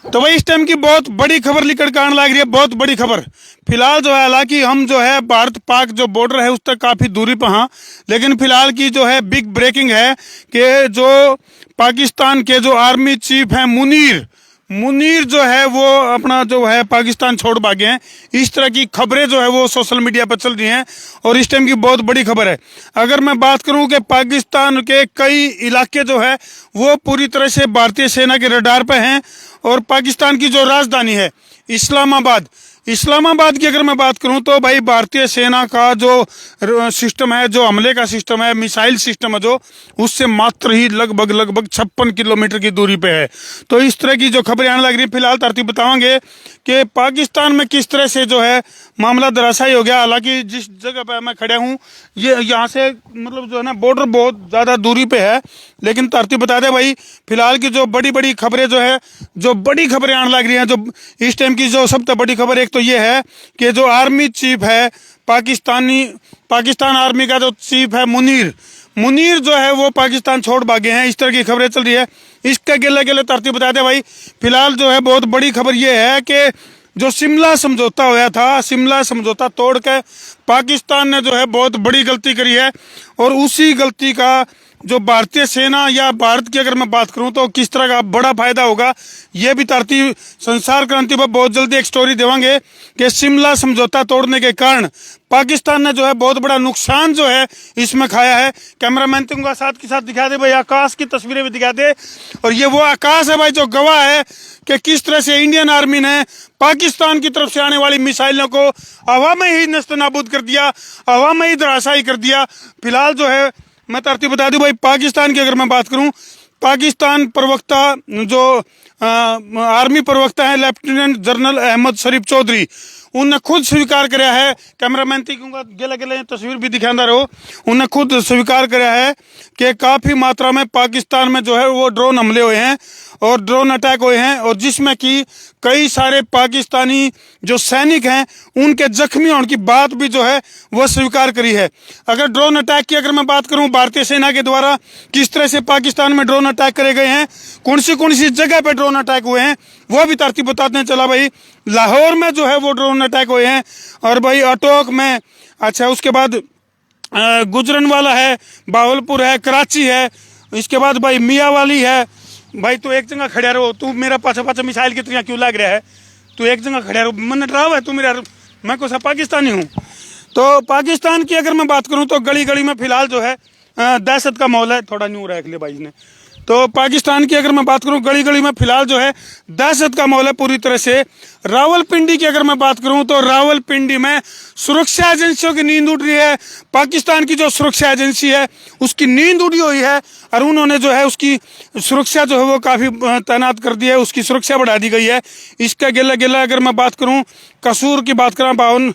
तो भाई इस टाइम की बहुत बड़ी खबर निकल कर आने लग रही है, बहुत बड़ी खबर। फिलहाल जो है, हालांकि हम जो है भारत पाक जो बॉर्डर है उस तक काफी दूरी पर हाँ, लेकिन फिलहाल की जो है बिग ब्रेकिंग है कि जो पाकिस्तान के जो आर्मी चीफ हैं मुनीर मुनीर जो है वो अपना जो है पाकिस्तान छोड़ भागे हैं। इस तरह की खबरें जो है वो सोशल मीडिया पर चल रही हैं और इस टाइम की बहुत बड़ी खबर है। अगर मैं बात करूं कि पाकिस्तान के कई इलाके जो है वो पूरी तरह से भारतीय सेना के रडार पे हैं और पाकिस्तान की जो राजधानी है इस्लामाबाद की अगर मैं बात करूं तो भाई भारतीय सेना का जो सिस्टम है, जो हमले का सिस्टम है, मिसाइल सिस्टम है, जो उससे मात्र ही लगभग 56 किलोमीटर की दूरी पे है। तो इस तरह की जो खबरें आने लग रही है, फिलहाल तरतीब बताएंगे कि पाकिस्तान में किस तरह से जो है मामला धराशायी हो गया। हालांकि जिस जगह पर मैं खड़ा हूँ ये यहाँ से मतलब जो है ना बॉर्डर बहुत ज़्यादा दूरी पे है, लेकिन तरतीब बता दें भाई फिलहाल की जो बड़ी बड़ी खबरें जो है, जो बड़ी खबरें आने लग रही हैं, जो इस टाइम की जो सबसे बड़ी खबर एक तो ये है कि जो आर्मी चीफ है पाकिस्तान आर्मी का जो चीफ है मुनीर जो है वो पाकिस्तान छोड़ भागे हैं। इस तरह की खबरें चल रही है। इसके गिले तरतीब बता दें भाई फिलहाल जो है बहुत बड़ी खबर ये है कि जो शिमला समझौता हुआ था, शिमला समझौता तोड़ के पाकिस्तान ने जो है बहुत बड़ी गलती करी है और उसी गलती का जो भारतीय सेना या भारत की अगर मैं बात करूं तो किस तरह का बड़ा फायदा होगा, ये भी तरतीब संसार क्रांति पर बहुत जल्दी एक स्टोरी देवांगे कि शिमला समझौता तोड़ने के कारण पाकिस्तान ने जो है बहुत बड़ा नुकसान जो है इसमें खाया है। कैमरामैन तुमको साथ के साथ दिखा दे भाई, आकाश की तस्वीरें भी दिखा दे। और ये वो आकाश है भाई जो गवाह है कि किस तरह से इंडियन आर्मी ने पाकिस्तान की तरफ से आने वाली मिसाइलों को हवा में ही नस्तनाबूद कर दिया, हवा में ही धराशायी कर दिया। फिलहाल जो है मैं तरतीब बता दूं भाई पाकिस्तान की अगर मैं बात करूं, पाकिस्तान प्रवक्ता जो आर्मी प्रवक्ता है लेफ्टिनेंट जनरल अहमद शरीफ चौधरी, उन्हें खुद स्वीकार कराया है। कैमरामैन थी गले गले तस्वीर भी दिखाता रहो। उन्हें खुद स्वीकार कराया है कि काफ़ी मात्रा में पाकिस्तान में जो है वो ड्रोन हमले हुए हैं और ड्रोन अटैक हुए हैं और जिसमें कि कई सारे पाकिस्तानी जो सैनिक हैं उनके जख्मी होने की बात भी जो है वो स्वीकार करी है। अगर ड्रोन अटैक की अगर मैं बात करूं भारतीय सेना के द्वारा किस तरह से पाकिस्तान में ड्रोन अटैक करे गए हैं, कौन सी जगह पे ड्रोन अटैक हुए हैं, वो भी तरतीब बताते हैं। चला भाई लाहौर में जो है वो ड्रोन अटैक हुए हैं और भाई अटोक में, अच्छा उसके बाद गुजरनवाला है, बावलपुर है, कराची है, इसके बाद भाई मियाँवाली है। भाई तू एक जगह खड़ा रहो, तू मेरा पाछा मिसाइल की तरह क्यों लग रहा है? तू एक जगह खड़ा रहो, मन डरा हुआ है तू मेरा, मैं कौन सा पाकिस्तानी हूँ? तो पाकिस्तान की अगर मैं बात करूँ तो गली गली में फिलहाल जो है दहशत का माहौल है। थोड़ा न्यू रख ले भाई ने। तो पाकिस्तान की अगर मैं बात करूं गली गली में फिलहाल जो है दहशत का माहौल है पूरी तरह से। रावलपिंडी की अगर मैं बात करूं तो रावलपिंडी में सुरक्षा एजेंसियों की नींद उड़ रही है। पाकिस्तान की जो सुरक्षा एजेंसी है उसकी नींद उड़ी हुई है और उन्होंने जो है उसकी सुरक्षा जो है वो काफ़ी तैनात कर दी है, उसकी सुरक्षा बढ़ा दी गई है। इसका गिला अगर मैं बात करूँ कसूर की बात करूँ,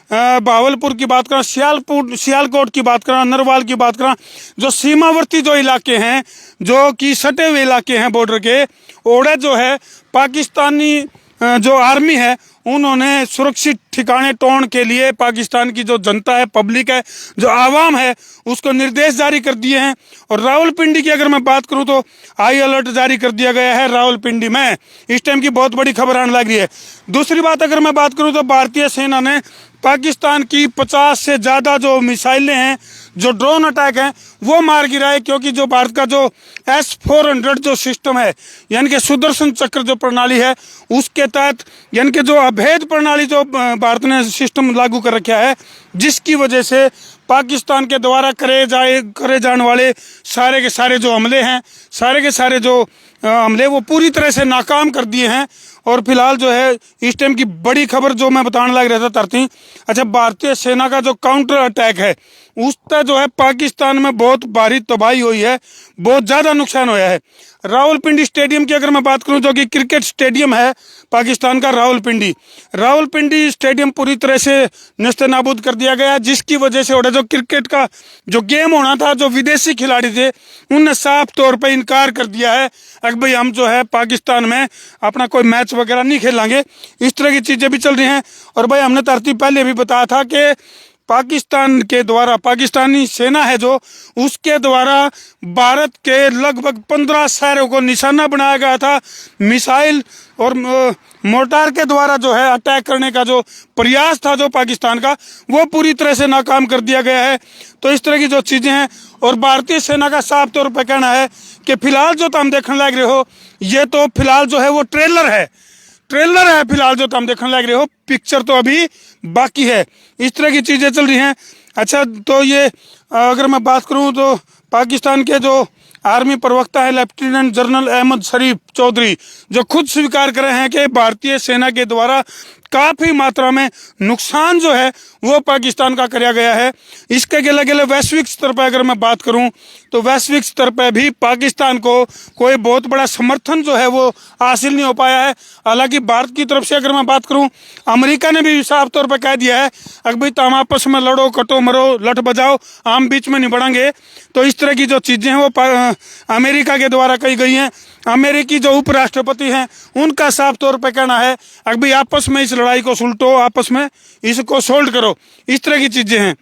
बावलपुर की बात करें, सियालकोट की बात करें, नरवाल की बात करें, जो सीमावर्ती जो इलाके हैं जो कि सटे हुए इलाके हैं बॉर्डर के, ओड़े जो है पाकिस्तानी जो आर्मी है उन्होंने सुरक्षित ठिकाने टोन के लिए पाकिस्तान की जो जनता है, पब्लिक है, जो आवाम है उसको निर्देश जारी कर दिए हैं। और रावलपिंडी की अगर मैं बात करूं तो हाई अलर्ट जारी कर दिया गया है रावलपिंडी में। इस टाइम की बहुत बड़ी खबर आने लग रही है। दूसरी बात अगर मैं बात करूं तो भारतीय सेना ने पाकिस्तान की 50 से ज़्यादा जो मिसाइलें हैं, जो ड्रोन अटैक हैं वो मार गिराए, क्योंकि जो भारत का जो S-400 जो सिस्टम है यानी कि सुदर्शन चक्र जो प्रणाली है उसके तहत यानी कि जो अभेद प्रणाली जो भारत ने सिस्टम लागू कर रखा है, जिसकी वजह से पाकिस्तान के द्वारा करे जाने वाले सारे के सारे जो हमले हैं, सारे के सारे जो हमले वो पूरी तरह से नाकाम कर दिए हैं। और फिलहाल जो है इस टाइम की बड़ी खबर जो मैं बताने लग रहा था तरती, अच्छा भारतीय सेना का जो काउंटर अटैक है उसका जो है पाकिस्तान में बहुत भारी तबाही हुई है, बहुत ज़्यादा नुकसान हुआ है। रावलपिंडी स्टेडियम की अगर मैं बात करूं जो कि क्रिकेट स्टेडियम है पाकिस्तान का, रावलपिंडी स्टेडियम पूरी तरह से नेस्तनाबूद कर दिया गया, जिसकी वजह से जो क्रिकेट का जो गेम होना था, जो विदेशी खिलाड़ी थे उनने साफ तौर पर इनकार कर दिया है कि भाई हम जो है पाकिस्तान में अपना कोई मैच वगैरह नहीं खेलेंगे। इस तरह की चीज़ें भी चल रही हैं। और भाई हमने तरतीब पहले भी बताया था कि पाकिस्तान के द्वारा, पाकिस्तानी सेना है जो, उसके द्वारा भारत के लगभग 15 शहरों को निशाना बनाया गया था। मिसाइल और मोर्टार के द्वारा जो है अटैक करने का जो प्रयास था जो पाकिस्तान का, वो पूरी तरह से नाकाम कर दिया गया है। तो इस तरह की जो चीज़ें हैं, और भारतीय सेना का साफ तौर पर कहना है कि फिलहाल जो तुम देखने लग रहे हो, ये तो फिलहाल जो है वो ट्रेलर है फिलहाल जो तुम देखने लग रहे हो, पिक्चर तो अभी बाकी है। इस तरह की चीज़ें चल रही हैं। अच्छा, तो ये अगर मैं बात करूं तो पाकिस्तान के जो आर्मी प्रवक्ता है लेफ्टिनेंट जनरल अहमद शरीफ चौधरी, जो खुद स्वीकार कर रहे हैं कि भारतीय सेना के द्वारा काफ़ी मात्रा में नुकसान जो है वो पाकिस्तान का कराया गया है। इसके अगले अगले वैश्विक स्तर पर अगर मैं बात करूं तो वैश्विक स्तर पर भी पाकिस्तान को कोई बहुत बड़ा समर्थन जो है वो हासिल नहीं हो पाया है। हालांकि भारत की तरफ से अगर मैं बात करूं, अमेरिका ने भी साफ तौर पर कह दिया है अगर भाई तुम आपस में लड़ो, कटो मरो, लट बजाओ, हम बीच में नहीं बढ़ेंगे। तो इस तरह की जो चीज़ें हैं वो अमेरिका के द्वारा कही गई हैं। अमेरिकी जो उपराष्ट्रपति हैं उनका साफ तौर पर कहना है अगर भाई आपस में इस लड़ाई को सुलटो, आपस में इसको सोल्व करो। इस तरह की चीज़ें हैं।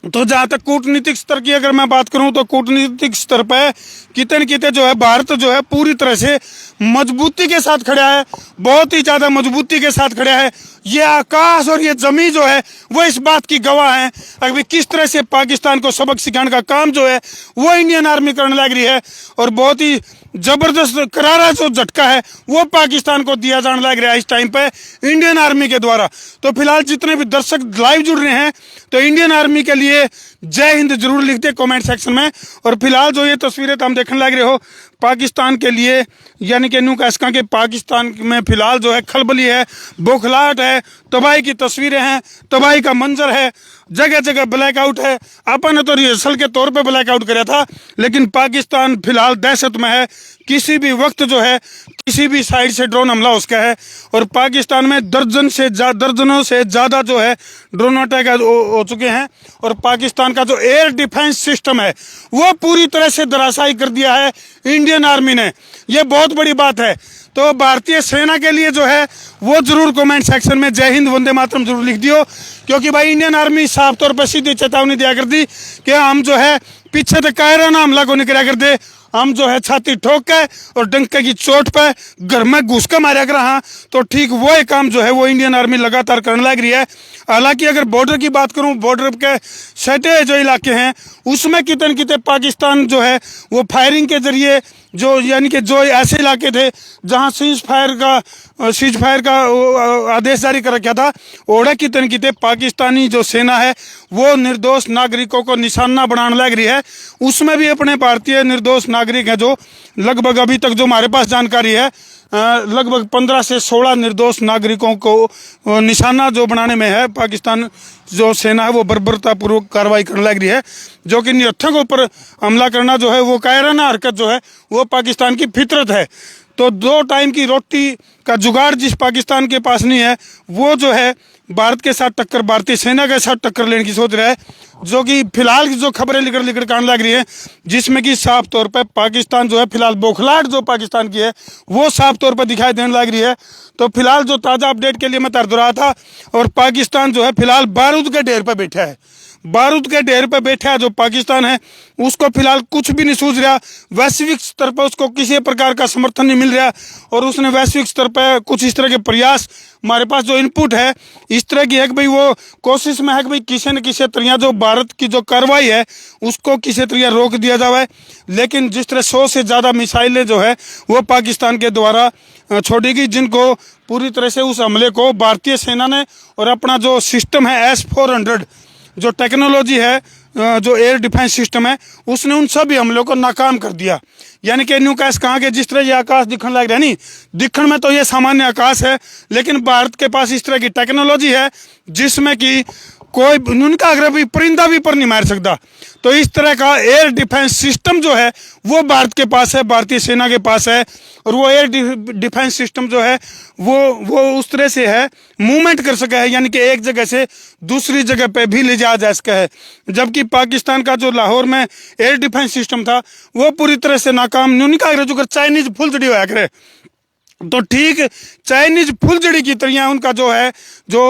तो जहाँ तक कूटनीतिक स्तर की अगर मैं बात करूँ तो कूटनीतिक स्तर पर कितने कितने जो है भारत जो है पूरी तरह से मजबूती के साथ खड़ा है, बहुत ही ज़्यादा मजबूती के साथ खड़ा है। ये आकाश और ये ज़मीन जो है वो इस बात की गवाह हैं अभी किस तरह से पाकिस्तान को सबक सिखाने का काम जो है वो इंडियन आर्मी करने लग रही है, और बहुत ही जबरदस्त करारा जो झटका है वो पाकिस्तान को दिया जाने लग रहा है इस टाइम पे इंडियन आर्मी के द्वारा। तो फिलहाल जितने भी दर्शक लाइव जुड़ रहे हैं तो इंडियन आर्मी के लिए जय हिंद जरूर लिख दे कमेंट सेक्शन में। और फिलहाल जो ये तस्वीरें तुम देखने लग रहे हो पाकिस्तान के लिए, यानी कि न्यूकास्का के पाकिस्तान में फिलहाल जो है खलबली है, बौखलाहट है, तबाही की तस्वीरें हैं, तबाही का मंजर है, जगह जगह ब्लैकआउट है। अपन ने तो रिहर्सल के तौर पे ब्लैकआउट कराया था, लेकिन पाकिस्तान फिलहाल दहशत में है। किसी भी वक्त जो है किसी भी साइड से ड्रोन हमला हो सकता है, और पाकिस्तान में दर्जनों से ज़्यादा जो है ड्रोन अटैक हो चुके हैं। और पाकिस्तान का जो एयर डिफेंस सिस्टम है वो पूरी तरह से धराशायी कर दिया है इंडियन आर्मी ने। ये बहुत बड़ी बात है। तो भारतीय सेना के लिए जो है वो जरूर कमेंट सेक्शन में जय हिंद वंदे मातरम जरूर लिख दियो, क्योंकि भाई इंडियन आर्मी साफ तौर पर सीधी चेतावनी दिया कर दी कि हम जो है पीछे तक कायराना हमला को नहीं करा कर दे, हम जो है छाती ठोक के और डंके की चोट पे घर में घुस के मारा कर रहा। तो ठीक वो एक काम जो है वो इंडियन आर्मी लगातार करने लग रही है। हालांकि अगर बॉर्डर की बात करूं, बॉर्डर के सटे जो इलाके हैं उसमें कितने कितने पाकिस्तान जो है वो फायरिंग के जरिए जो, यानी कि जो ऐसे इलाके थे जहां सीज फायर का आदेश जारी कर रखा था, ओढ़े कितने कितने पाकिस्तानी जो सेना है वो निर्दोष नागरिकों को निशाना बनाने लग रही है। उसमें भी अपने भारतीय निर्दोष नागरिक हैं जो लगभग अभी तक जो हमारे पास जानकारी है लगभग 15 से 16 निर्दोष नागरिकों को निशाना जो बनाने में है पाकिस्तान जो सेना है वो बर्बरतापूर्वक कार्रवाई करने लग रही है, जो कि निहत्थों पर हमला करना जो है वो कायराना हरकत जो है वो पाकिस्तान की फितरत है। तो 2 टाइम की रोटी का जुगाड़ जिस पाकिस्तान के पास नहीं है वो जो है भारत के साथ टक्कर, भारतीय सेना के साथ टक्कर लेने की सोच रहा है, जो कि फिलहाल जो खबरें लिखकर आने लग रही है जिसमें कि साफ तौर पर पाकिस्तान जो है फिलहाल बौखलाहट जो पाकिस्तान की है वो साफ तौर पर दिखाई देने लग रही है। तो फिलहाल जो ताज़ा अपडेट के लिए मैं तरद रहा था, और पाकिस्तान जो है फिलहाल बारूद के ढेर पर बैठा है, बारूद के ढेर पर बैठा है जो पाकिस्तान है उसको फिलहाल कुछ भी नहीं सूझ रहा। वैश्विक स्तर पर उसको किसी प्रकार का समर्थन नहीं मिल रहा, और उसने वैश्विक स्तर पर कुछ इस तरह के प्रयास, हमारे पास जो इनपुट है इस तरह की है कि भाई वो कोशिश में है कि भाई किसी न किसी तरह जो भारत की जो कार्रवाई है उसको किसी तरह रोक दिया जाए। लेकिन जिस तरह 100 से ज़्यादा मिसाइलें जो है वो पाकिस्तान के द्वारा छोड़ी गई, जिनको पूरी तरह से उस हमले को भारतीय सेना ने और अपना जो सिस्टम है S-400 जो टेक्नोलॉजी है, जो एयर डिफेंस सिस्टम है, उसने उन सभी हमलों को नाकाम कर दिया। यानी कि न्यूकास कहाँ के जिस तरह ये आकाश दिखने लग रहा है, नहीं दिखने में तो ये सामान्य आकाश है, लेकिन भारत के पास इस तरह की टेक्नोलॉजी है जिसमें कि कोई उनका अगर भी परिंदा भी पर नहीं मार सकता। तो इस तरह का एयर डिफेंस सिस्टम जो है वो भारत के पास है, भारतीय सेना के पास है, और वो एयर डिफेंस सिस्टम जो है वो उस तरह से है मूवमेंट कर सका है, यानी कि एक जगह से दूसरी जगह पे भी ले जाया जा सका है। जबकि पाकिस्तान का जो लाहौर में एयर डिफेंस सिस्टम था वो पूरी तरह से नाकाम, उनका जो चाइनीज फुलझड़ी होया करे तो ठीक चाइनीज फुलझड़ी की तरह उनका जो है जो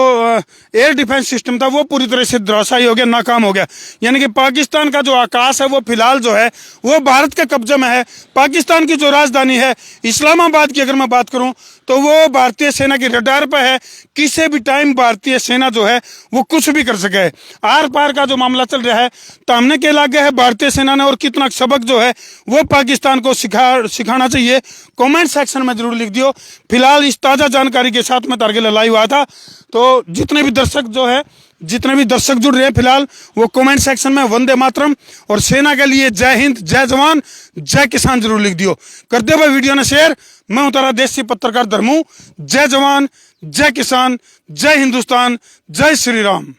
एयर डिफेंस सिस्टम था वो पूरी तरह से धराशायी हो गया, नाकाम हो गया। यानी कि पाकिस्तान का जो आकाश है वो फिलहाल जो है वो भारत के कब्जे में है। पाकिस्तान की जो राजधानी है इस्लामाबाद की अगर मैं बात करूं तो वो भारतीय सेना की रडार पर है। किसी भी टाइम भारतीय सेना जो है वो कुछ भी कर सके। आर पार का जो मामला चल रहा है सामने के लागे है भारतीय सेना ने, और कितना सबक जो है वो पाकिस्तान को सिखाना चाहिए कमेंट सेक्शन में जरूर लिख दियो। फिलहाल इस ताज़ा जानकारी के साथ मैं तारगिल लाइव आया था, तो जितने भी दर्शक जुड़ रहे हैं फिलहाल वो कमेंट सेक्शन में वंदे मातरम और सेना के लिए जय हिंद, जय जवान, जय किसान जरूर लिख दियो। करते हुए वीडियो ने शेयर। मैं हूं तारा देसी पत्रकार धर्मू। जय जवान, जय किसान, जय हिंदुस्तान, जय श्री राम।